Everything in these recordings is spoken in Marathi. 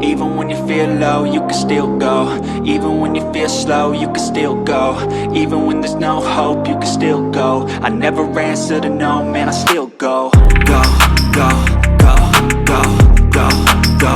Even when you feel low, you can still go. Even when you feel slow, you can still go. Even when there's no hope, you can still go. I never answer to no, man, I still go. Go, go, go, go, go, go, go.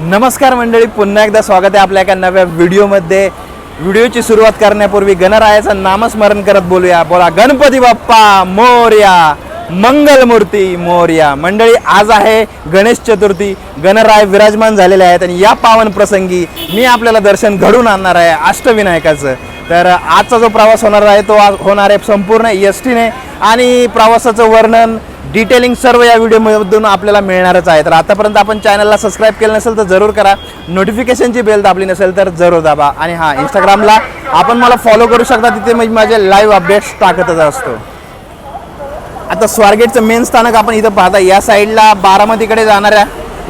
नमस्कार मंडळी, पुन्हा एकदा स्वागत आहे आपल्या एका नव्या व्हिडिओमध्ये. व्हिडिओची सुरुवात करण्यापूर्वी गणरायाचं नामस्मरण करत बोलूया. बोला गणपती बाप्पा मोरया, मंगलमूर्ती मोरया. मंडळी, आज आहे गणेश चतुर्थी. गणराय विराजमान झालेले आहेत आणि या पावन प्रसंगी मी आपल्याला दर्शन घडून आणणार आहे अष्टविनायकाचं. तर आजचा जो प्रवास होणार आहे तो होणार आहे संपूर्ण एसटीने आणि प्रवासाचं वर्णन डिटेलिंग सर्व या व्हिडिओमधून आपल्याला मिळणारच आहे. तर आतापर्यंत आपण चॅनलला सबस्क्राईब केलं नसेल तर जरूर करा. नोटिफिकेशनची बेल दाबली नसेल तर जरूर दाबा. आणि हां, इंस्टाग्रामला आपण मला फॉलो करू शकता, तिथे मी माझे लाईव्ह अपडेट्स टाकतच असतो. आता स्वारगेटचं मेन स्थानक आपण इथं पाहता. या साईडला बारामतीकडे जाणाऱ्या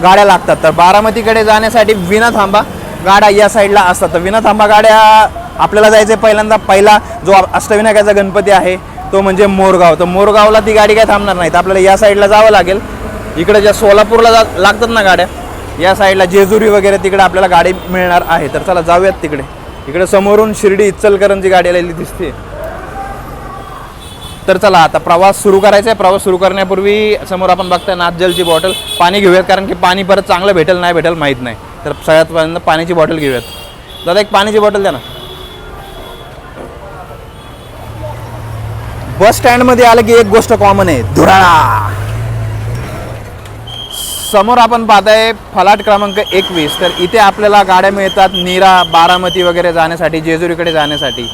गाड्या लागतात. तर बारामतीकडे जाण्यासाठी विना थांबा गाड्या या साईडला असतात. तर विना थांबा गाड्या आपल्याला जायचं पहिल्यांदा. पहिला जो अष्टविनायकाचा गणपती आहे तो म्हणजे मोरगाव. तर मोरगावला ती गाडी काय थांबणार नाही, तर आपल्याला या साईडला जावं लागेल. इकडे ज्या सोलापूरला लागतात ना गाड्या, या साईडला जेजुरी वगैरे तिकडे आपल्याला गाडी मिळणार आहे. तर चला जाऊयात तिकडे. इकडे समोरून शिर्डी इचलकरंजी गाडी आलेली दिसते. तर चला आता प्रवास सुरू करायचा आहे. प्रवास सुरू करण्यापूर्वी समोर आपण बघताय नाथजलची बॉटल. पाणी घेऊयात, कारण की पाणी परत चांगलं भेटेल नाही भेटेल माहीत नाही. तर सगळ्यात पहिल्यांदा पाण्याची बॉटल घेऊयात. दादा एक पाण्याची बॉटल द्या ना. बस स्टँडमध्ये आलं की एक गोष्ट कॉमन आहे, धुराळा. समोर आपण पाहताय फलाट क्रमांक 21. तर इथे आपल्याला गाड्या मिळतात नीरा, बारामती वगैरे जाण्यासाठी, जेजुरीकडे जाण्यासाठी.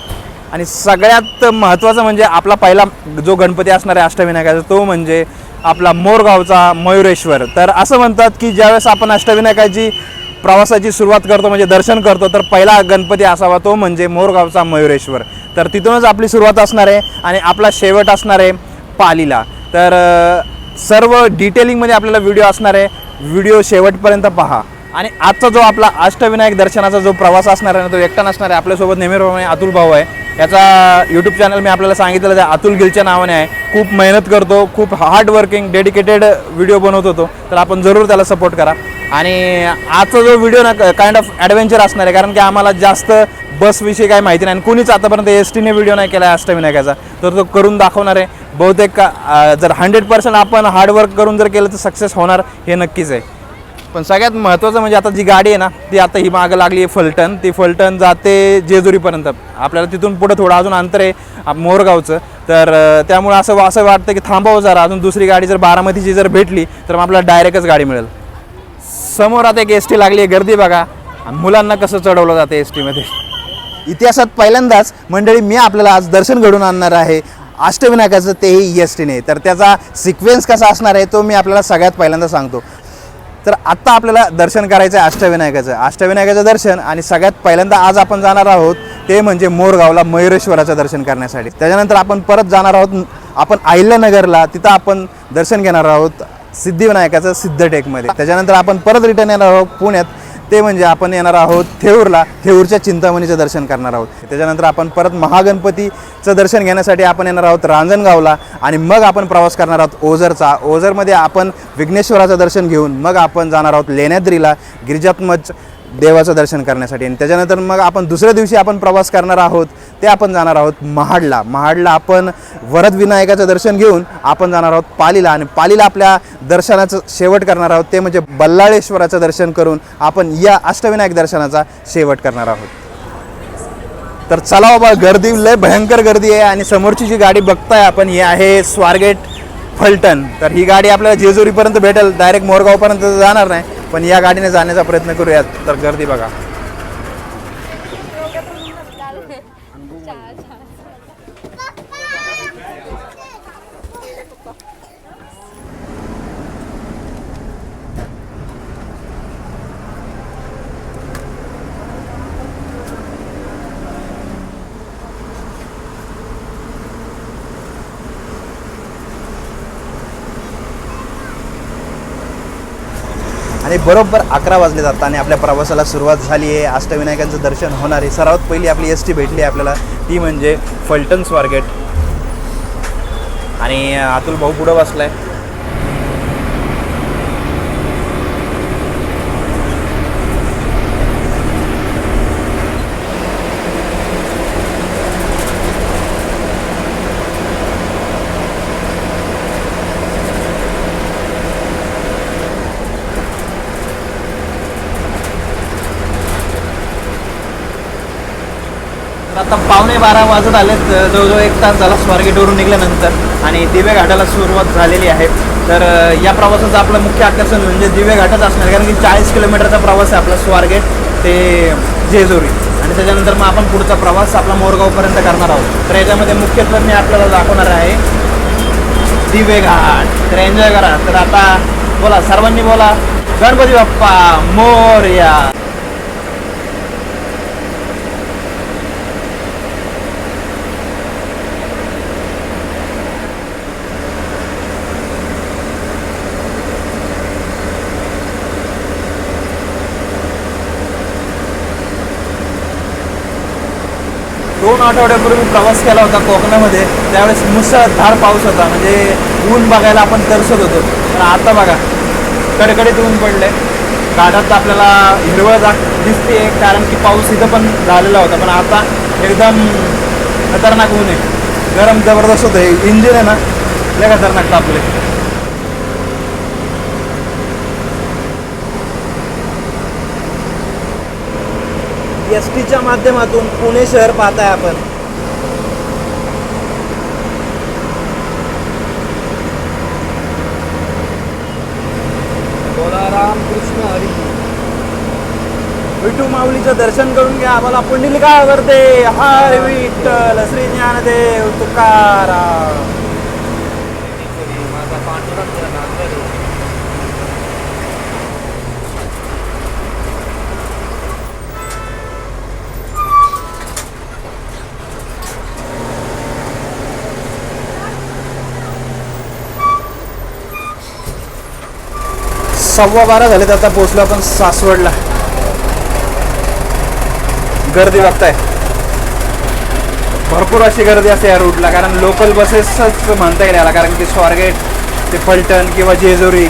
आणि सगळ्यात महत्त्वाचं म्हणजे आपला पहिला जो गणपती असणार आहे अष्टविनायकाचा तो म्हणजे आपला मोरगावचा मयुरेश्वर. तर असं म्हणतात की ज्यावेळेस आपण अष्टविनायकाची प्रवासाची सुरुवात करतो म्हणजे दर्शन करतो, तर पहिला गणपती असावा तो म्हणजे मोरगावचा मयुरेश्वर. तर तिथूनच आपली सुरुवात असणार आहे आणि आपला शेवट असणार आहे पालीला. तर सर्व डिटेलिंगमध्ये आपल्याला व्हिडिओ असणार आहे. व्हिडिओ शेवटपर्यंत पहा. आणि आजचा जो आपला अष्टविनायक दर्शनाचा जो प्रवास असणार आहे ना तो एकटा नसणार आहे. आपल्यासोबत नेहमीप्रमाणे अतुल भाऊ आहे. याचा यूट्यूब चॅनल मी आपल्याला सांगितलं आहे अतुल गिलच्या नावाने आहे. खूप मेहनत करतो, खूप हार्ड वर्किंग डेडिकेटेड व्हिडिओ बनवत होतो. तर आपण जरूर त्याला सपोर्ट करा. आणि आजचा जो व्हिडिओ ना काइंड ऑफ ॲडव्हेंचर असणार आहे, कारण की आम्हाला जास्त बसविषयी काही माहिती नाही आणि कोणीच आतापर्यंत एस टीने व्हिडिओ नाही केला आहे अष्टविनायकाचा. तर तो करून दाखवणार आहे. बहुतेक जर 100% आपण हार्डवर्क करून जर केलं तर सक्सेस होणार हे नक्कीच आहे. पण सगळ्यात महत्त्वाचं म्हणजे आता जी गाडी आहे ना ती आता ही मागं लागली आहे फलटण. ती फलटण जाते जेजुरीपर्यंत. आपल्याला तिथून पुढे थोडं अजून अंतर आहे मोरगावचं. तर त्यामुळे असं वाटतं की थांबावं जरा, अजून दुसरी गाडी जर बारामतीची जर भेटली तर मग आपल्याला डायरेक्टच गाडी मिळेल. समोर आता एक एस टी लागली आहे, गर्दी बघा. मुलांना कसं चढवलं जातं एस टीमध्ये. इतिहासात पहिल्यांदाच मंडळी मी आपल्याला आज दर्शन घडून आणणार आहे अष्टविनायकाचं, तेही एस टीने. तर त्याचा सिक्वेन्स कसा असणार आहे तो मी आपल्याला सगळ्यात पहिल्यांदा सांगतो. तर आत्ता आपल्याला दर्शन करायचं आहे अष्टविनायकाचं दर्शन. आणि सगळ्यात पहिल्यांदा आज आपण जाणार आहोत ते म्हणजे मोरगावला मयुरेश्वराचं दर्शन करण्यासाठी. त्याच्यानंतर आपण परत जाणार आहोत आपण अहिल्यानगरला, तिथं आपण दर्शन घेणार आहोत सिद्धिविनायकाचं सिद्धटेकमध्ये. त्याच्यानंतर आपण परत रिटर्न येणार आहोत पुण्यात, ते म्हणजे आपण येणार आहोत थेऊरला, थेऊरच्या चिंतामणीचं दर्शन करणार आहोत. त्याच्यानंतर आपण परत महागणपतीचं दर्शन घेण्यासाठी आपण येणार आहोत रांजणगावला. आणि मग आपण प्रवास करणार आहोत ओझरचा. ओझरमध्ये आपण विघ्नेश्वराचं दर्शन घेऊन मग आपण जाणार आहोत लेण्याद्रीला गिरिजात्मज देवाचं दर्शन करण्यासाठी. आणि त्याच्यानंतर मग आपण दुसऱ्या दिवशी आपण प्रवास करणार आहोत ते आपण जाणार आहोत महाडला आपण वरद विनायकाचं दर्शन घेऊन आपण जाणार आहोत पालीला. आणि पालीला आपल्या दर्शनाचं शेवट करणार आहोत ते म्हणजे बल्लाळेश्वराचं दर्शन करून आपण या अष्टविनायक दर्शनाचा शेवट करणार आहोत. तर चला बाबा, गर्दी लय भयंकर गर्दी आहे. आणि समोरची जी गाडी बघताय आपण ही आहे स्वारगेट फलटण. तर ही गाडी आपल्याला जेजुरीपर्यंत भेटेल, डायरेक्ट मोरगावपर्यंत जाणार नाही, पण या गाडीने जाण्याचा प्रयत्न करूयात. तर गर्दी बघा. आणि बरोबर 11 वाजले जातात आणि आपल्या प्रवासाला सुरुवात झाली आहे. अष्टविनायकांचं दर्शन होणार आहे. सर्वात पहिली आपली एस-टी भेटली आहे आपल्याला, ती म्हणजे फलटण स्वारगेट. आणि अतुल भाऊ पुढं बसलाय. आता 11:15 वाजत आलेत. जवळजवळ 1 तास झाला स्वारगेटवरून निघाल्यानंतर आणि दिवे घाटाला सुरुवात झालेली आहे. तर या प्रवासाचं आपलं मुख्य आकर्षण म्हणजे दिवे घाटच असणार, कारण की 40 किलोमीटरचा प्रवास आहे आपला स्वारगेट ते जेजुरी. आणि त्याच्यानंतर मग आपण पुढचा प्रवास आपला मोरगावपर्यंत करणार आहोत. तर याच्यामध्ये मुख्यत्वे मी आपल्याला दाखवणार आहे दिवे घाट. तर एन्जॉय करा. तर आता बोला, सर्वांनी बोला, गणपती बाप्पा मोरया. दोन आठवड्यापूर्वी प्रवास केला होता कोकणामध्ये, त्यावेळेस मुसळधार पाऊस होता, म्हणजे ऊन बघायला आपण तरसत होतो. पण आता बघा कडकडीत ऊन पडले. घाटात आपल्याला हिरवळ दिसते, कारण की पाऊस इथं पण झालेला होता. पण आता एकदम खतरनाक ऊन आहे, गरम जबरदस्त होतं. हे इंजिन आहे ना, लय खतरनाक तापले. एस-टीच्या माध्यमातून पुणे शहर पाहताय आपण. बोला रामकृष्ण हरी. विठू माऊलीचं दर्शन करून घ्या. आम्हाला पुंडलिका करते. हर विठ्ठल श्री ज्ञानदेव तुकाराम. माझा पांडुरंग सव्वा 12 झालेत. आता पोहोचलो आपण सासवडला. गर्दी बघताय, भरपूर अशी गर्दी असते या रूटला, कारण लोकल बसेसच म्हणता येईल याला, कारण की स्वारगेट ते फलटण किंवा जेजुरी,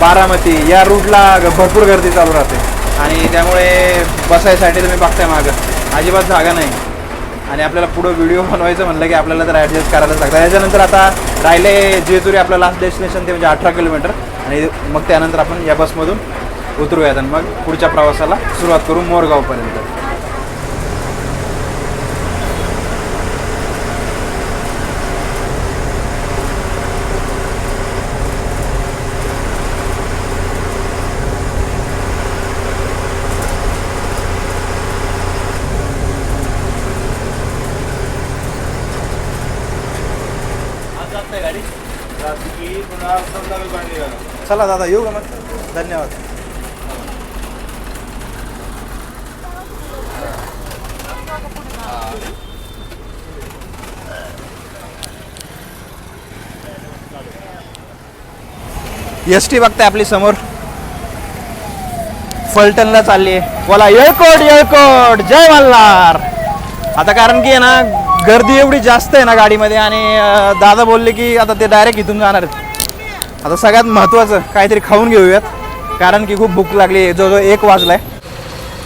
बारामती या रूटला भरपूर गर्दी चालू राहते. आणि त्यामुळे बसायसाठी तुम्ही बघताय मागं अजिबात जागा नाही. आणि आपल्याला पुढं व्हिडिओ बनवायचं म्हणलं की आपल्याला तर ॲडजस्ट करायलाच लागतं. त्याच्यानंतर आता राहिले जेजुरी आपलं लास्ट डेस्टिनेशन, ते म्हणजे 18 किलोमीटर. आणि मग त्यानंतर आपण या बसमधून उतरूयात आणि मग पुढच्या प्रवासाला सुरुवात करू मोरगावपर्यंत. चला दादा, येऊ का मग. धन्यवाद. एस-टी बघताय आपली समोर, फलटणला चालली आहे. बोला येळकोट येळकोट, जय मल्हार. आता कारण की आहे ना, गर्दी एवढी जास्त आहे ना गाडीमध्ये. आणि दादा बोलले की आता ते डायरेक्ट इथून जाणार आहेत. आता सगळ्यात महत्त्वाचं काहीतरी खाऊन घेऊयात, कारण की खूप भूक लागली आहे. जवळजवळ 1 वाजला आहे.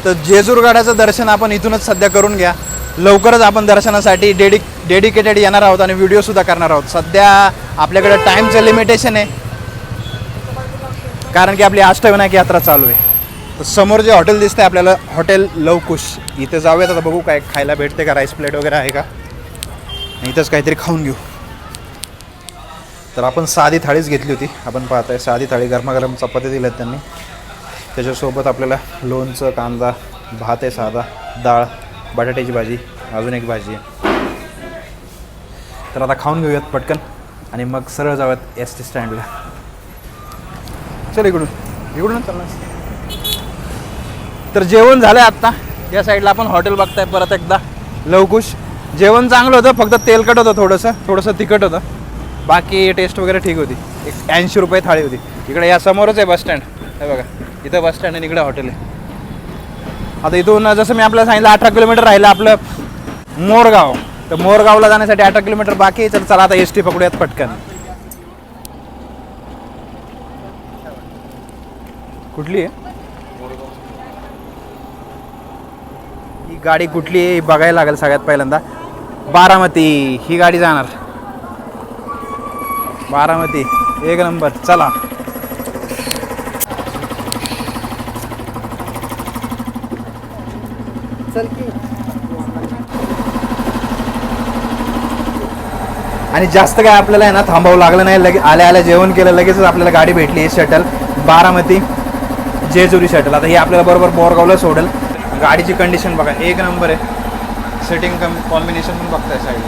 तर जेजुरगडाचं दर्शन आपण इथूनच सध्या करून घ्या. लवकरच आपण दर्शनासाठी डेडिकेटेड येणार आहोत आणि व्हिडिओसुद्धा करणार आहोत. सध्या आपल्याकडे टाईमचं लिमिटेशन आहे, कारण की आपली अष्टविनायक यात्रा चालू आहे. तर समोर जे हॉटेल दिसतं आहे आपल्याला, हॉटेल लवकुश, इथे जाऊयात. आता बघू काय खायला भेटते का, राईस प्लेट वगैरे आहे का. इथंच काहीतरी खाऊन घेऊ. तर आपण साधी थाळीच घेतली होती. आपण पाहताय साधी थाळी, गरमागरम चपाती दिल्यात त्यांनी. त्याच्यासोबत आपल्याला लोणचं, कांदा, भात आहे साधा, डाळ, बटाट्याची भाजी, अजून एक भाजी आहे. तर आता खाऊन घेऊयात पटकन आणि मग सरळ जाऊयात एस-टी स्टँडला. चल इकडूनच चालणार. तर जेवण झालं आहे आत्ता. या साईडला आपण हॉटेल बघताय परत एकदा, लवकुश. जेवण चांगलं होतं, फक्त तेलकट होतं, थोडंसं तिखट होतं. बाकी टेस्ट वगैरे ठीक होती. 80 रुपये थाळी होती. इकडे या समोरच आहे बस स्टँड. हे बघा इथं बस स्टँड आणि इकडे हॉटेल आहे. आता इथून जसं मी आपल्याला सांगितलं 18 किलोमीटर राहिलं आपलं मोरगाव. तर मोरगावला जाण्यासाठी 18 किलोमीटर बाकी आहे. तर चला आता एस टी पकडूयात पटकन. कुठली आहे ही गाडी? कुठली आहे बघायला लागेल सगळ्यात पहिल्यांदा. बारामती ही गाडी जाणार. बारामती एक नंबर. चला आणि जास्त काय आपल्याला आहे ना थांबावं लागलं नाही. लगे आल्या आल्या जेवण केलं लगेचच आपल्याला गाडी भेटली आहे शटल बारामती जेजुरी शटल. आता ही आपल्याला बरोबर बोरगावला सोडेल. गाडीची कंडिशन बघा एक नंबर आहे. सेटिंग कॉम्बिनेशन पण बघताय साईड.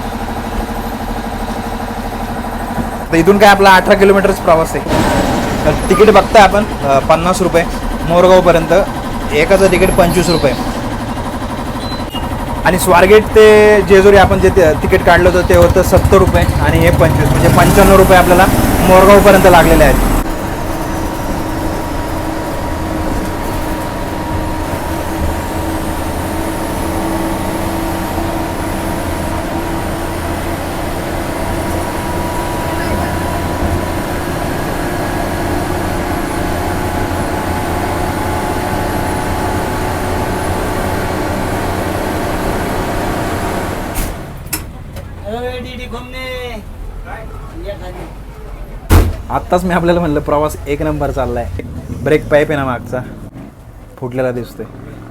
तर इथून काय आपला 18 किलोमीटरच प्रवास आहे. तर तिकीट बघताय आपण 50 रुपये मोरगावपर्यंत. एकाचं तिकीट 25 रुपये. आणि स्वारगेट ते जेजुरी आपण जे तिकीट काढलं होतं ते होतं 70 रुपये आणि हे 25 म्हणजे 95 रुपये आपल्याला मोरगावपर्यंत लागलेले आहेत. आत्ताच मी आपल्याला म्हणलं प्रवास एक नंबर चालला आहे. ब्रेक पाईप आहे ना मागचा फुटलेला दिसतोय.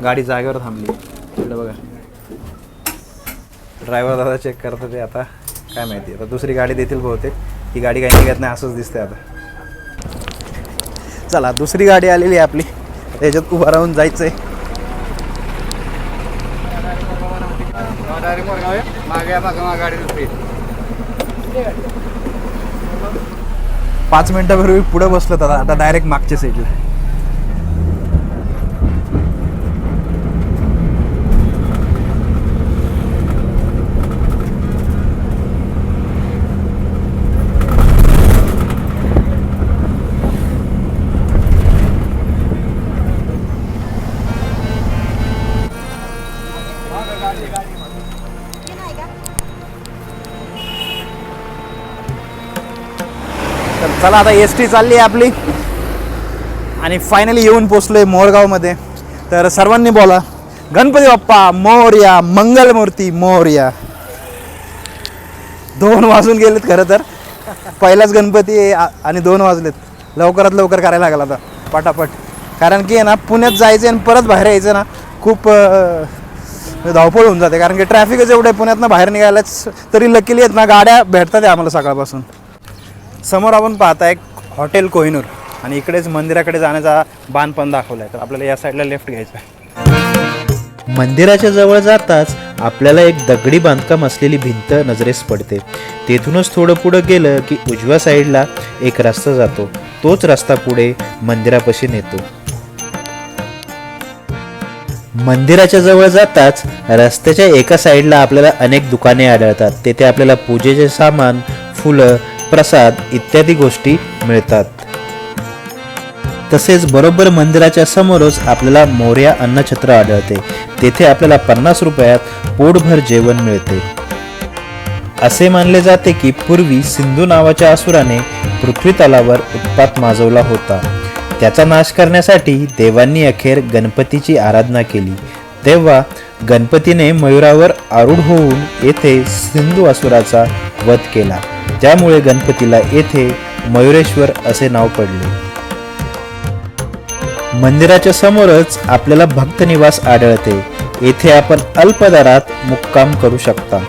गाडी जागेवर थांबली. इकडे बघा ड्रायव्हर दादा चेक करतात ते. आता काय माहिती आता दुसरी गाडी देतील बहुतेक. ही गाडी काही निघत नाही असंच दिसतंय आता. चला दुसरी गाडी आलेली आहे आपली. त्याच्यात उभं राहून जायचं आहे. 5 मिनिटापूर्वी पुढे बसलो तर आता डायरेक्ट मागच्या साईडला. चला आता एस टी चालली आहे आपली आणि फायनली येऊन पोचलोय मोरगावमध्ये. तर सर्वांनी बोला गणपती बाप्पा मोरया, मंगलमूर्ती मोरया. 2 वाजून गेलेत खरं तर. पहिलाच गणपती आहे आणि 2 वाजलेत. लवकरात लवकर करायला लागला आता पटापट. कारण की आहे ना पुण्यात जायचं आणि परत बाहेर यायचं ना खूप धावपळ होऊन जाते. कारण की ट्रॅफिकच एवढं आहे पुण्यातनं बाहेर निघायलाच. तरी लकीली आहेत ना गाड्या भेटतात आहे आम्हाला सकाळपासून. समोर आपण पाहताय हॉटेल कोहिनूर आणि इकडेच मंदिराकडे जाण्याचा बाण पण दाखवला आहे. तर आपल्याला या साईडला लेफ्ट घ्यायचं आहे. मंदिराच्या जवळ जाताच आपल्याला एक दगडी बांधकाम असलेली भिंत नजरेस पडते. तेथूनच थोडं पुढं गेलं की उजव्या साईडला एक रस्ता जातो. तोच रस्ता पुढे मंदिरापाशी नेतो. मंदिराच्या जवळ जाताच रस्त्याच्या एका साईडला आपल्याला अनेक दुकाने आढळतात. तेथे आपल्याला पूजेचे सामान, फुलं, प्रसाद इत्यादी गोष्टी मिळतात. तसेच बरोबर मंदिराच्या समोरच आपल्याला मोरया अन्नछत्र आढळते. तेथे आपल्याला 50 रुपयात पोटभर जेवण मिळते. असे मानले जाते की पूर्वी सिंधू नावाच्या असुराने पृथ्वी तलावर उत्पात माजवला होता. त्याचा नाश करण्यासाठी देवांनी अखेर गणपतीची आराधना केली. तेव्हा गणपतीने मयुरावर आरूढ होऊन येथे सिंधू असुराचा वध केला. त्यामुळे गणपतीला येथे मयुरेश्वर असे नाव पडले. मंदिराच्या समोरच आपल्याला भक्त निवास आढळते. येथे आपण अल्प दरात मुक्काम करू शकता.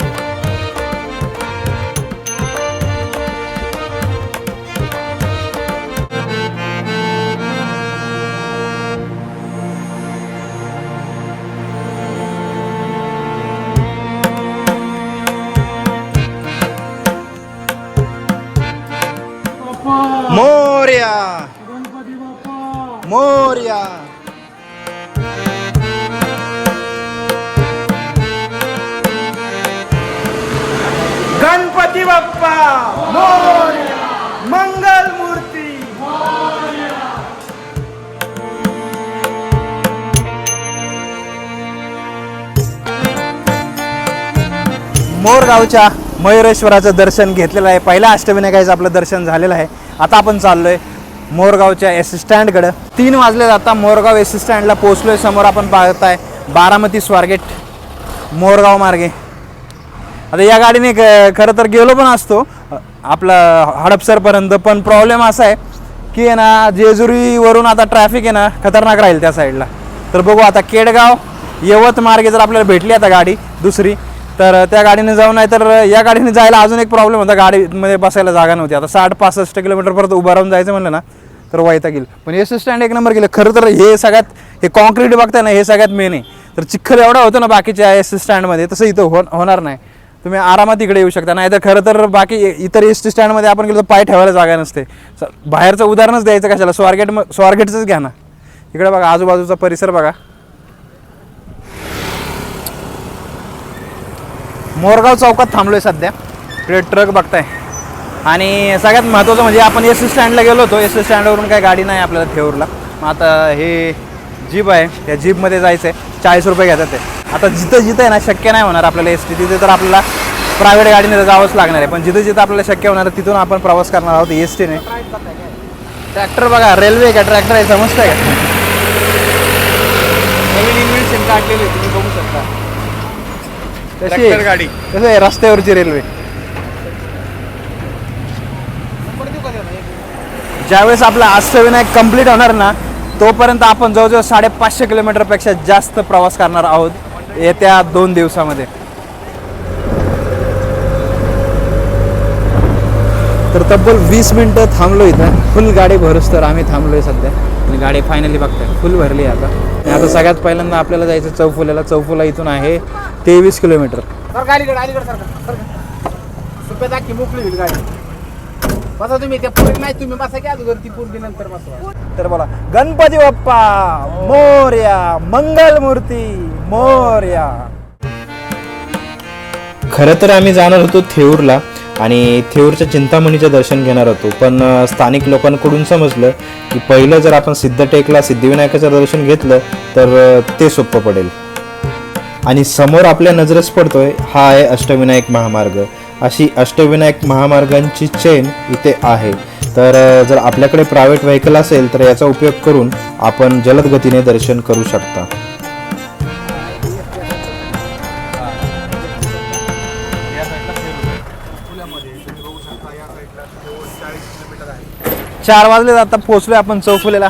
मोरया मोरया. गणपती बाप्पा मोरया, मंगल मूर्ती मोरया. मोरगावच्या मयुरेश्वराचं दर्शन घेतलेलं आहे. पहिल्या अष्टविनायकाचं आपलं दर्शन झालेलं आहे. आता आपण चाललोय मोरगावच्या एस स्टँडकडं. 3 वाजले. आता मोरगाव एस स्टँडला पोहोचलोय. समोर आपण पाहताय बारामती स्वारगेट मोरगाव मार्गे. आता या गाडीने खरं तर गेलो पण असतो आपलं हडपसरपर्यंत, पण प्रॉब्लेम असा आहे की आहे ना, जेजुरीवरून आता ट्रॅफिक आहे ना खतरनाक राहील त्या साईडला. तर बघू आता केडगाव यवत मार्गे जर आपल्याला भेटली आता गाडी दुसरी तर त्या गाडीने जाऊ, नाही तर या गाडीने जायला अजून एक प्रॉब्लेम होता, गाडीमध्ये बसायला जागा नव्हती. आता 60-65 किलोमीटर परत उभं राहून जायचं म्हणलं ना तर वैताग येईल. पण एस स्टँड एक नंबर गेलं. खरं तर हे सगळ्यात, हे कॉन्क्रीट बघताय ना, हे सगळ्यात मेन आहे. तर चिखल एवढा होतं ना बाकीच्या एस स्टँडमध्ये, तसं इथं होणार नाही. तुम्ही आरामात इकडे येऊ शकता. नाही तर खरं तर बाकी इतर एस टी स्टँडमध्ये आपण गेलो तर पाय ठेवायला जागा नसते. बाहेरचं उदाहरणच द्यायचं कशाला, स्वारगेटचंच घ्या ना. इकडे बघा आजूबाजूचा परिसर बघा. मोरगाव चौकात थांबलोय सध्या. इकडे ट्रक बघताय. आणि सगळ्यात महत्त्वाचं म्हणजे आपण एस स्टँडला गेलो होतो. एस स्टँडवरून काही गाडी नाही आपल्याला थेऊरला. मग आता हे जीप आहे, त्या जीपमध्ये जायचं आहे. 40 रुपये घेतात ते. आता जिथं आहे ना शक्य नाही होणार आपल्याला एस टी, तिथे तर आपल्याला प्रायव्हेट गाडीने जावंच लागणार आहे. पण जिथं आपल्याला शक्य होणार तिथून आपण प्रवास करणार आहोत एस टीने. ट्रॅक्टर बघा, रेल्वे का ट्रॅक्टर आहे समजतंय का? नवीन इन्व्हेन्शन काढलेली आहे, तुम्ही बघू शकता. ट्रॅक्टर गाडी कसं आहे, रस्त्यावरची रेल्वे. ज्यावेळेस आपला अष्टविनायक कंप्लीट होणार ना तोपर्यंत आपण जवळजवळ 550 किलोमीटरपेक्षा जास्त प्रवास करणार आहोत येत्या 2 दिवसामध्ये. तर तब्बल 20 मिनटं थांबलो इथं. फुल गाडी भरूस तर आम्ही थांबलोय सध्या. आणि गाडी फायनली बघताय फुल भरली आहे आता. आणि आता सगळ्यात पहिल्यांदा आपल्याला जायचं चौफुल्याला. चौफुला इथून आहे 23 किलोमीटर. मोकळी होईल गाडी. बसा तुम्ही, त्या पूर्वी नाही तुम्ही बसा की अगोदर ती पूर्वी नंतर बसवा. तर बोला गणपती बाप्पा मोरया, मंगलमूर्ती मोरया. खरं तर आम्ही जाणार होतो थेऊरला आणि थेऊरच्या चिंतामणीचं दर्शन घेणार होतो. पण स्थानिक लोकांकडून समजलं की पहिलं जर आपण सिद्धटेकला सिद्धिविनायकाचं दर्शन घेतलं तर ते सोपं पडेल. आणि समोर आपल्या नजरेस पडतोय हा आहे अष्टविनायक महामार्ग. अशी अष्टविनायक महामार्गांची चेन इथे आहे. तर जर आपल्याकडे प्रायव्हेट व्हेकल असेल तर याचा उपयोग करून आपण जलद गतीने दर्शन करू शकता. चार वाजले आता पोहोचलोय आपण चौफुलेला.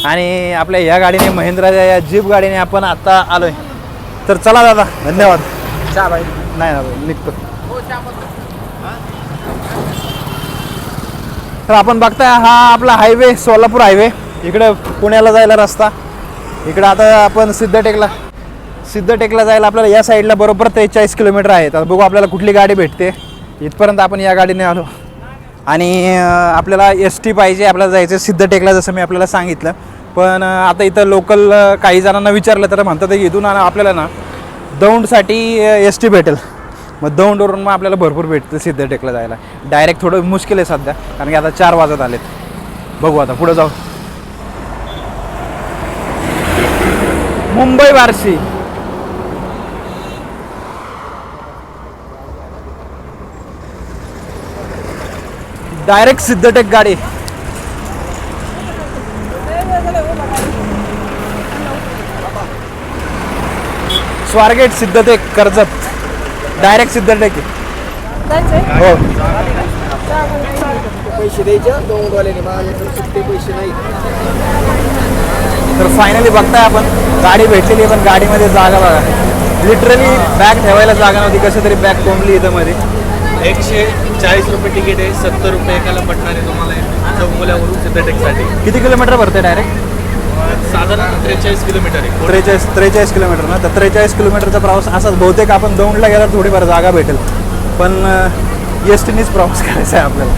आणि आपल्या या गाडीने महिंद्राच्या या जीप गाडीने आपण आता आलोय. तर चला दादा, धन्यवाद. चहा भाई नाही ना निघतो. तर आपण बघताय हा आपला हायवे सोलापूर हायवे. इकडे पुण्याला जायला रस्ता. इकडे आता आपण सिद्धटेकला जायला आपल्याला या साईडला बरोबर 43 किलोमीटर आहे. तर बघू आपल्याला कुठली गाडी भेटते. इथपर्यंत आपण या गाडीने आलो. आणि आपल्याला एस टी पाहिजे, आपल्याला जायचं सिद्धटेकला जसं मी आपल्याला सांगितलं. पण आता इथं लोकल काही जणांना विचारलं तर म्हणतात की इथून आपल्याला ना दौंडसाठी एस टी भेटेल. मग दौंडवरून मग आपल्याला भरपूर भेटतं सिद्धटेकला जायला. डायरेक्ट थोडं मुश्किल आहे सध्या, कारण की आता 4 वाजत आलेत. बघू आता पुढे जाऊ. मुंबई बार्शी. डायरेक्ट सिद्धटेक गाडी. स्वारगेट सिद्धटेक कर्जत डायरेक्ट सिद्धटेक. हो पैसे द्यायचे पैसे नाही. तर फायनली बघताय आपण गाडी भेटलेली आहे. पण गाडीमध्ये जागा बघा, लिटरली बॅग ठेवायला जागा नव्हती. कसं तरी बॅग कोंबली इथं मध्ये. 140 रुपये तिकीट आहे. 70 रुपये एकाला पडणार आहे तुम्हाला चौफुल्यावरून सिद्धटेकसाठी. किती किलोमीटर भरते डायरेक्ट? साधारण 43 किलोमीटर आहे. 43 किलोमीटर ना. तर 43 किलोमीटरचा प्रवास असाच. बहुतेक आपण दौंडला गेल्यावर थोडीफार जागा भेटेल, पण एस टीनेच प्रवास करायचा आहे आपल्याला.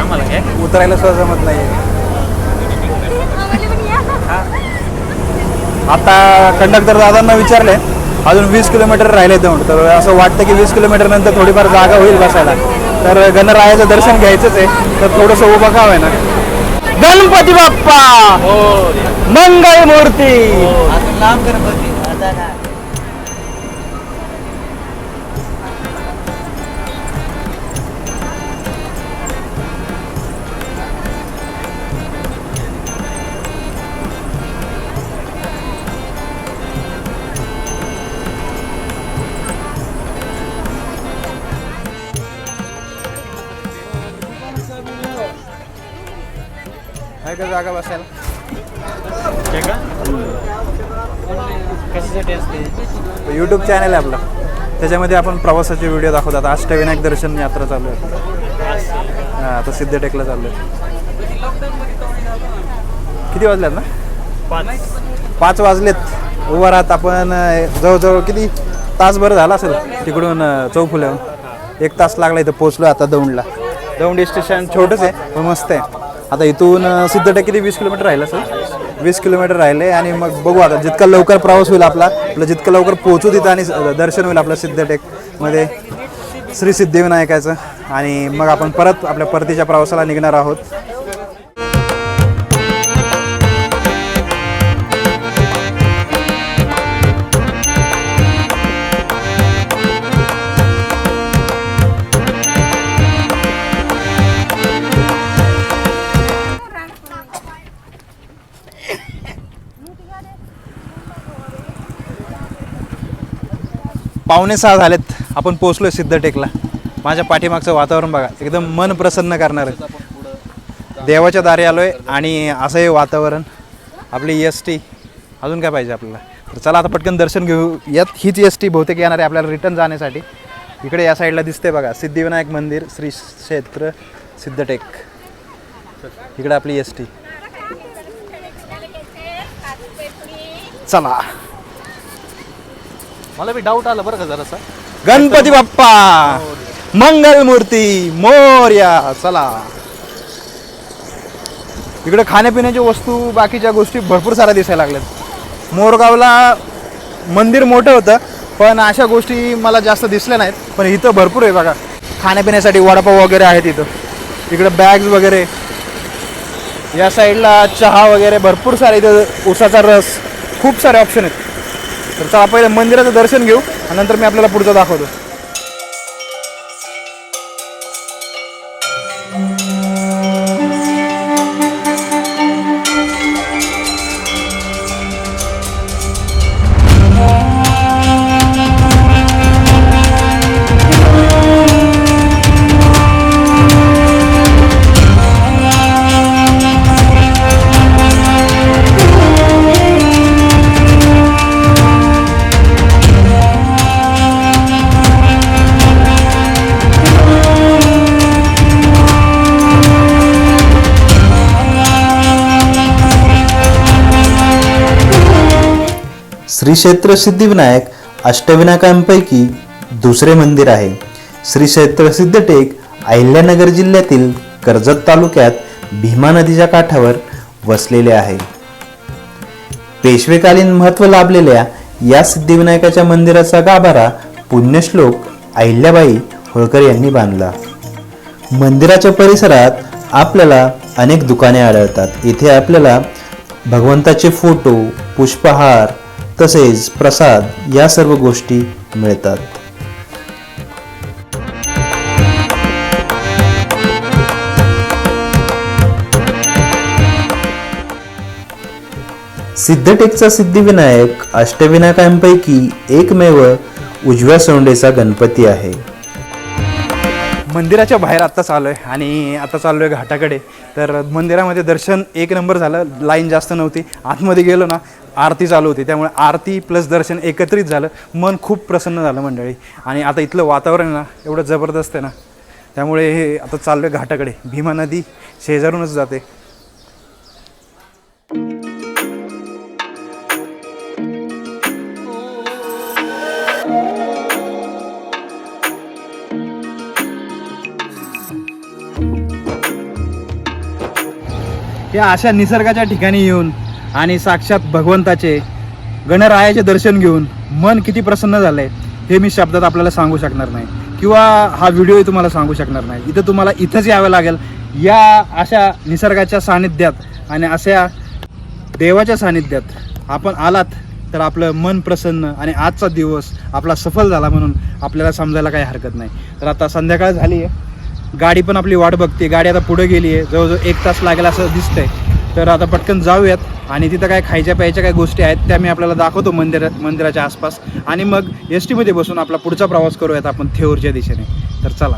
आम्हाला काय उतरायला सुद्धा जमत नाही. आता कंडक्टर दादांना विचारले अजून 20 किलोमीटर राहिले दौंड. तर असं वाटतं की 20 किलोमीटर नंतर थोडीफार जागा होईल बसायला. तर गणरायाचं दर्शन घ्यायचंच आहे, तर थोडंसं उभं का आहे ना. गणपती बाप्पा मंगल मूर्ती. आहे का जागा बसायला? कशासाठी असते? यूट्यूब चॅनल आहे आपला, त्याच्यामध्ये आपण प्रवासाचे व्हिडिओ दाखवतात. अष्टविनायक दर्शन यात्रा चालू आहे. हां, आता सिद्धटेकला चालू आहे. किती वाजल्यात ना? 5 वाजलेत. उभा राहत आपण जवळजवळ किती तासभर झाला असेल तिकडून चौफुल्याहून. 1 तास लागला इथं पोचलो. आता दौंडला. दौंड स्टेशन छोटंच आहे पण मस्त आहे. आता इथून सिद्धटेक किती 20 किलोमीटर राहिलं असेल. 20 किलोमीटर राहिले आणि मग बघू आता जितका लवकर प्रवास होईल आपला जितकं लवकर पोहोचू तिथं आणि दर्शन होईल आपलं सिद्धटेकमध्ये श्री सिद्धिविनायकाचं. आणि मग आपण परत आपल्या परतीच्या प्रवासाला निघणार आहोत. पावणे 6 झालेत. आपण पोचलोय सिद्धटेकला. माझ्या पाठीमागचं वातावरण बघा, एकदम मन प्रसन्न करणार आहे. देवाच्या दारी आलोय आणि असं हे वातावरण. आपली ST अजून काय पाहिजे आपल्याला. तर चला आता पटकन दर्शन घेऊ. यात हीच ST बहुतेक येणार आहे आपल्याला रिटर्न जाण्यासाठी. इकडे या साईडला दिसते बघा सिद्धिविनायक मंदिर, श्री क्षेत्र सिद्धटेक. इकडे आपली ST. चला. मला बी डाऊट आला बरं का जरासा. गणपती बाप्पा मंगल मूर्ती मोरया. चला. इकडे खाण्यापिण्याच्या वस्तू बाकीच्या गोष्टी भरपूर साऱ्या दिसायला लागल्यात. मोरगावला मंदिर मोठं होतं पण अशा गोष्टी मला जास्त दिसल्या नाहीत. पण इथं भरपूर आहे बघा खाण्यापिण्यासाठी. वडापाव वगैरे आहेत इथं. इकडे बॅग्स वगैरे. या साईडला चहा वगैरे भरपूर सारे. इथं उसाचा रस. खूप सारे ऑप्शन आहेत. तर चला पहिले मंदिराचं दर्शन घेऊ आणि नंतर मी आपल्याला पुढचं दाखवतो. श्री क्षेत्र सिद्धिविनायक अष्टविनायकांपैकी दुसरे मंदिर आहे. श्री क्षेत्र सिद्धटेक अहिल्यानगर जिल्ह्यातील कर्जत तालुक्यात भीमा नदीच्या काठावर वसलेले आहे. पेशवेकालीन महत्त्व लाभलेल्या या सिद्धिविनायकाच्या मंदिराचा गाभारा पुण्यश्लोक अहिल्याबाई होळकर यांनी बांधला. मंदिराच्या परिसरात आपल्याला अनेक दुकाने आढळतात. इथे आपल्याला भगवंताचे फोटो, पुष्पहार तसेच प्रसाद या सर्व गोष्टी मिळतात. सिद्धटेकचा सिद्धिविनायक अष्टविनायकांपैकी एकमेव उजव्या सोंडेचा गणपती आहे. मंदिराच्या बाहेर आत्ताच आलो आहे आणि आता चाललो आहे घाटाकडे. तर मंदिरामध्ये दर्शन एक नंबर झालं. लाईन जास्त नव्हती. आतमध्ये गेलो ना आरती चालू होती, त्यामुळे आरती प्लस दर्शन एकत्रित झालं. मन खूप प्रसन्न झालं मंडळी. आणि आता इथलं वातावरण ना एवढं जबरदस्त आहे ना, त्यामुळे हे आता चाललो आहे घाटाकडे. भीमा नदी शेजारूनच जाते. या अशा निसर्गाच्या ठिकाणी येऊन आणि साक्षात भगवंताचे गणरायाचे दर्शन घेऊन मन किती प्रसन्न झालंय हे मी शब्दात आपल्याला सांगू शकणार नाही, किंवा हा व्हिडिओही तुम्हाला सांगू शकणार नाही. इथं तुम्हाला इथंच यावं लागेल. या अशा निसर्गाच्या सानिध्यात आणि अशा देवाच्या सानिध्यात आपण आलात तर आपलं मन प्रसन्न आणि आजचा दिवस आपला सफल झाला म्हणून आपल्याला समजायला काही हरकत नाही. तर आता संध्याकाळ झाली आहे. गाडी पण आपली वाट बघते. गाडी आता पुढे गेली आहे. जवळजवळ 1 तास लागेल असं दिसतंय. तर आता पटकन जाऊयात आणि तिथं काय खायच्या प्यायच्या काही गोष्टी आहेत त्या मी आपल्याला दाखवतो मंदिराच्या आसपास. आणि मग ST मध्ये बसून आपला पुढचा प्रवास करूयात आपण थेऊरच्या दिशेने. तर चला.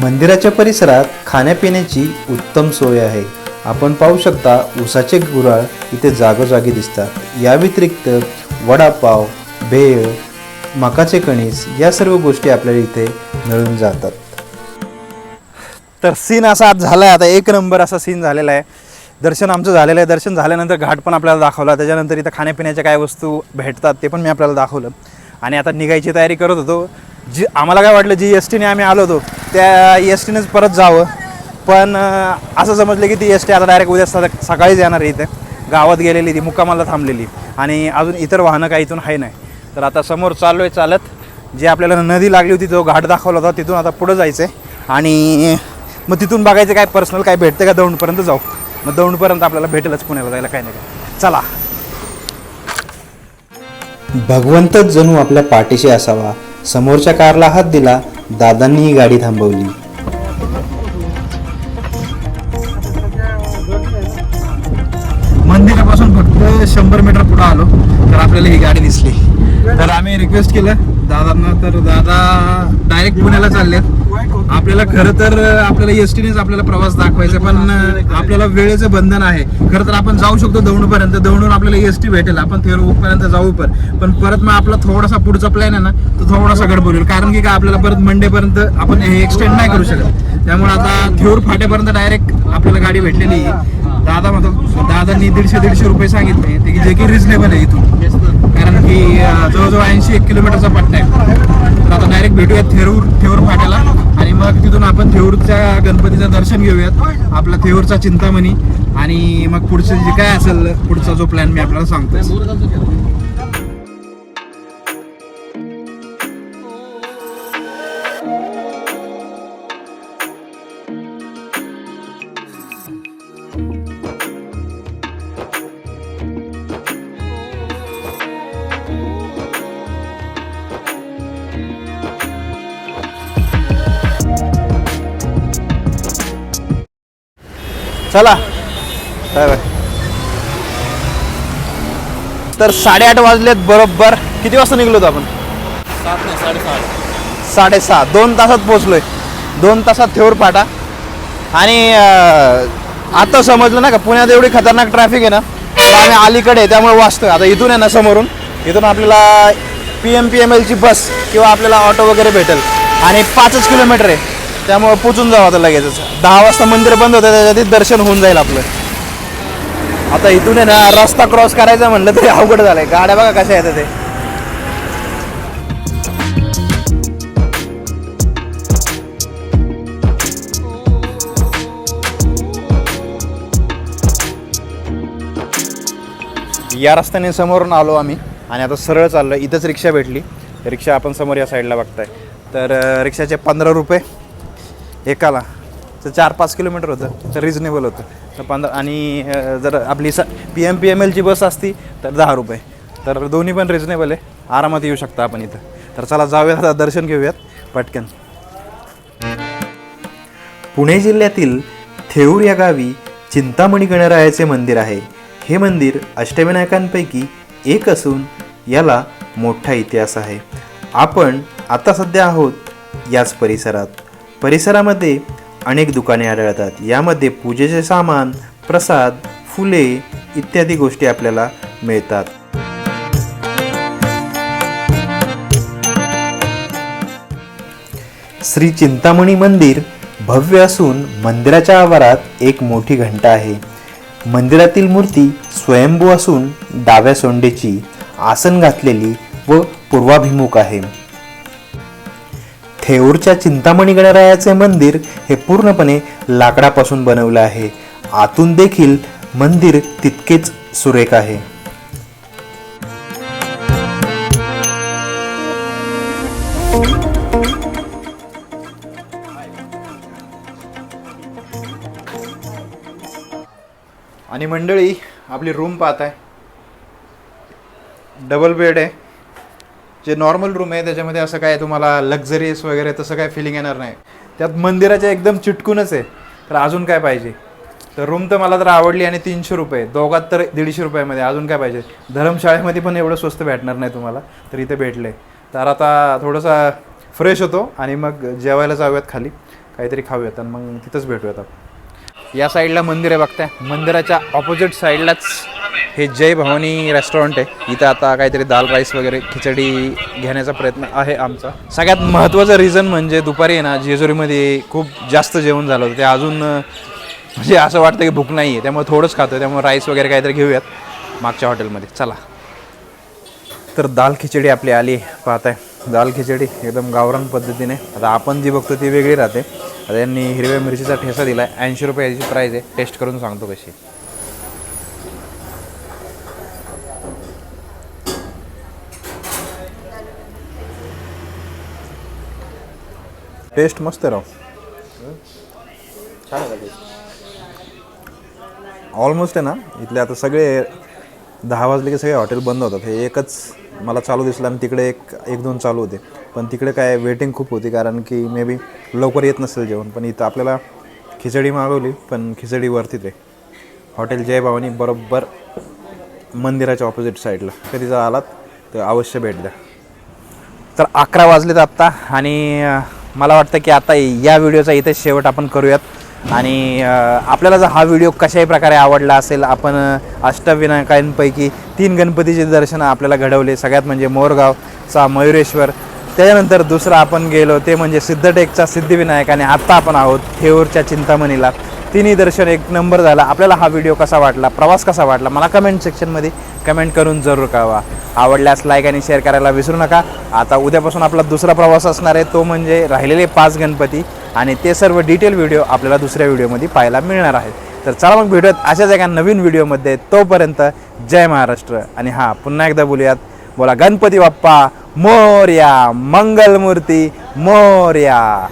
मंदिराच्या परिसरात खाण्यापिण्याची उत्तम सोय आहे. आपण पाहू शकता ऊसाचे गुऱ्हाळ इथे जागोजागी दिसतात. या व्यतिरिक्त वडापाव, भेळ, मकाचे कणीस या सर्व गोष्टी आपल्याला इथे मिळून जातात. तर सीन असा आज झाला आहे, आता एक नंबर असा सीन झालेला आहे. दर्शन आमचं झालेलं आहे. दर्शन झाल्यानंतर घाट पण आपल्याला दाखवला. त्याच्यानंतर इथं खाण्यापिण्याच्या काय वस्तू भेटतात ते पण मी आपल्याला दाखवलं. आणि आता निघायची तयारी करत होतो. आम्हाला काय वाटलं जी एस टीने आम्ही आलो होतो त्या एस टीनेच परत जावं, पण असं समजलं की ती एस टी आता डायरेक्ट उद्या सकाळीच येणार आहे. इथे गावात गेलेली ती मुक्कामाला थांबलेली आणि अजून इतर वाहनं काही इथून आहे नाही. तर आता समोर चाललो आहे चालत. जी आपल्याला नदी लागली होती जो घाट दाखवला होता तिथून आता पुढं जायचं आहे आणि मग तिथून बघायचं काय पर्सनल काय भेटतं का. दौंडपर्यंत जाऊ. मग दौंडपर्यंत आपल्याला भेटेलच पुण्याला जायला काही नाही काय. चला. भगवंतच जणू आपल्या पाठीशी असावा. समोरच्या कारला हात दिला. दादांनी ही गाडी थांबवली. मंदिरापासून फक्त 100 मीटर पुढे आलो तर आपल्याला ही गाडी दिसली. तर आम्ही रिक्वेस्ट केलं दादांना, तर दादा डायरेक्ट पुण्याला चाललेत. आपल्याला खरं तर आपल्याला एस टीनेच आपल्याला प्रवास दाखवायचा, पण आपल्याला वेळेचं बंधन आहे. खरं तर आपण जाऊ शकतो दौंडपर्यंत. दौंडून आपल्याला एस टी भेटेल, आपण थेरूरपर्यंत जाऊ. पण परत मग आपला थोडासा पुढचा प्लॅन आहे ना तो थोडासा गडबड होईल, कारण की काय आपल्याला परत मंडेपर्यंत आपण हे एक्सटेंड नाही करू शकत. त्यामुळे आता थेरूर फाट्यापर्यंत डायरेक्ट आपल्याला गाडी भेटलेली आहे. दादांनी 150 रुपये सांगितले, ते जे की रिजनेबल आहे इथून, कारण की जवळजवळ 81 किलोमीटरचा पट्टा आहे. तर आता डायरेक्ट भेटूयात थेरूर फाट्याला आणि मग तिथून आपण थेरूरच्या गणपतीचं दर्शन घेऊयात, आपला थेरूरचा चिंतामणी, आणि मग पुढचं जे काय असेल पुढचा जो प्लॅन मी आपल्याला सांगतो. चला बाय बाय. तर 8:30 वाजलेत बरोबर. किती वाजता निघलो होतो आपण? 6:30. 2 तासात पोहोचलोय. 2 तासात थेऊर फाटा. आणि आता समजलं ना का पुण्यात एवढी खतरनाक ट्रॅफिक आहे ना, तर आम्ही अलीकडे आहे त्यामुळे वाचतं. आता इथून आहे ना समोरून इथून आपल्याला PMPMLची बस किंवा आपल्याला ऑटो वगैरे भेटेल आणि 5 किलोमीटर आहे, त्यामुळे पोचून जावं आता लगेचच. 10 वाजता मंदिर बंद होतं, त्याच्या आधी दर्शन होऊन जाईल आपलं. आता इथून आहे ना रस्ता क्रॉस करायचा म्हणलं तरी अवघड झालंय. गाड्या बघा कशा येतात ते. या रस्त्याने समोरून आलो आम्ही आणि आता सरळ चाललो. इथंच रिक्षा भेटली. रिक्षा आपण समोर या साईडला बघताय. तर रिक्षाचे 15 रुपये एकाला. तर 4-5 किलोमीटर होतं, तर रिजनेबल होतं. तर 15. आणि जर आपली PMPMLची बस असती तर 10 रुपये. तर दोन्ही पण रिजनेबल आहे, आरामात येऊ शकता आपण इथं. तर चला जाऊयात आता, दर्शन घेऊयात पटकन. पुणे जिल्ह्यातील थेऊर या गावी चिंतामणी गणरायाचे मंदिर आहे. हे मंदिर अष्टविनायकांपैकी एक असून याला मोठा इतिहास आहे. आपण आता सध्या आहोत याच परिसरामध्ये अनेक दुकाने आढळतात. यामध्ये पूजेचे सामान, प्रसाद, फुले इत्यादी गोष्टी आपल्याला मिळतात. श्री चिंतामणी मंदिर भव्य असून मंदिराच्या आवारात एक मोठी घंटा आहे. मंदिरातील मूर्ती स्वयंभू असून डाव्या सोंडेची, आसन घातलेली व पूर्वाभिमुख आहे. थेऊरच्या चिंतामणी गणरायाचे मंदिर हे पूर्णपणे लाकडापासून बनवले आहे. आतून देखील मंदिर तितकेच सुरेख आहे. आणि मंडळी आपली रूम पाहताय, डबल बेड आहे. जे नॉर्मल रूम आहे त्याच्यामध्ये असं काय तुम्हाला लक्झरियस वगैरे तसं काय फिलिंग येणार नाही. त्यात मंदिराच्या एकदम चिटकूनच आहे. तर अजून काय पाहिजे. तर रूम तर मला तर आवडली आणि 300 रुपये, दोघात तर 150 रुपयामध्ये. अजून काय पाहिजे. धर्मशाळेमध्ये पण एवढं स्वस्त भेटणार नाही तुम्हाला, तर इथे भेटले. तर आता थोडंसं फ्रेश होतो आणि मग जेवायला जाऊयात खाली, काहीतरी खाऊयात आणि मग तिथंच भेटूयात आपण. या साईडला मंदिर आहे बघताय, मंदिराच्या ऑपोजिट साईडलाच हे जय भवानी रेस्टॉरंट आहे. इथं आता काहीतरी दाल राईस वगैरे खिचडी घेण्याचा प्रयत्न आहे आमचा. सगळ्यात महत्त्वाचं रिझन म्हणजे दुपारी आहे ना जेजुरीमध्ये खूप जास्त जेवण झालं होतं, ते अजून म्हणजे असं वाटतं की भूक नाही आहे, त्यामुळे थोडंच खातो, त्यामुळे राईस वगैरे काहीतरी घेऊयात मागच्या हॉटेलमध्ये. चला तर दाल खिचडी आपली आली, पाहताय दाल खिचडी एकदम गावरान पद्धतीने. आता आपण जी बघतो ती वेगळी राहते. आता यांनी हिरव्या मिरचीचा ठेसा दिला आहे, 80 रुपये याची प्राईस आहे. टेस्ट करून सांगतो कशी. टेस्ट मस्त राव, ऑलमोस्ट आहे ना. इथले आता सगळे 10 वाजले की सगळे हॉटेल बंद होतात. हे एकच मला चालू दिसलं आणि तिकडे एक दोन चालू होते, पण तिकडे काय वेटिंग खूप होती कारण की मे बी लवकर येत नसेल जेवण. पण इथं आपल्याला खिचडी मागवली, पण खिचडी वरतीच आहे. हॉटेल जय भवानी बरोबर मंदिराच्या ऑपोजिट साईडला. कधी जर आलात तर अवश्य भेट द्या. तर 11 वाजलेत आत्ता आणि मला वाटतं की आता या व्हिडिओचा इथे शेवट आपण करूयात. आणि आपल्याला जर हा व्हिडिओ कशाही प्रकारे आवडला असेल, आपण अष्टविनायकांपैकी 3 गणपतीचे दर्शनं आपल्याला घडवले. सगळ्यात म्हणजे मोरगावचा मयुरेश्वर, त्याच्यानंतर दुसरं आपण गेलो ते म्हणजे सिद्धटेकचा सिद्धिविनायक, आणि आत्ता आपण आहोत थेऊरच्या चिंतामणीला. तिन्ही दर्शन एक नंबर झाला. आपल्याला हा व्हिडिओ कसा वाटला, प्रवास कसा वाटला, मला कमेंट सेक्शनमध्ये कमेंट करून जरूर कळवा. आवडल्यास लाईक आणि शेअर करायला विसरू नका. आता उद्यापासून आपला दुसरा प्रवास असणार आहे, तो म्हणजे राहिलेले 5 गणपती, आणि ते सर्व डिटेल व्हिडिओ आपल्याला दुसऱ्या व्हिडिओमध्ये पाहायला मिळणार आहेत. तर चला मग भेटूयात अशाच एका नवीन व्हिडिओमध्ये. तोपर्यंत जय महाराष्ट्र. आणि हां, पुन्हा एकदा बोलूयात, बोला गणपती बाप्पा मोरया, मंगलमूर्ती मोरया.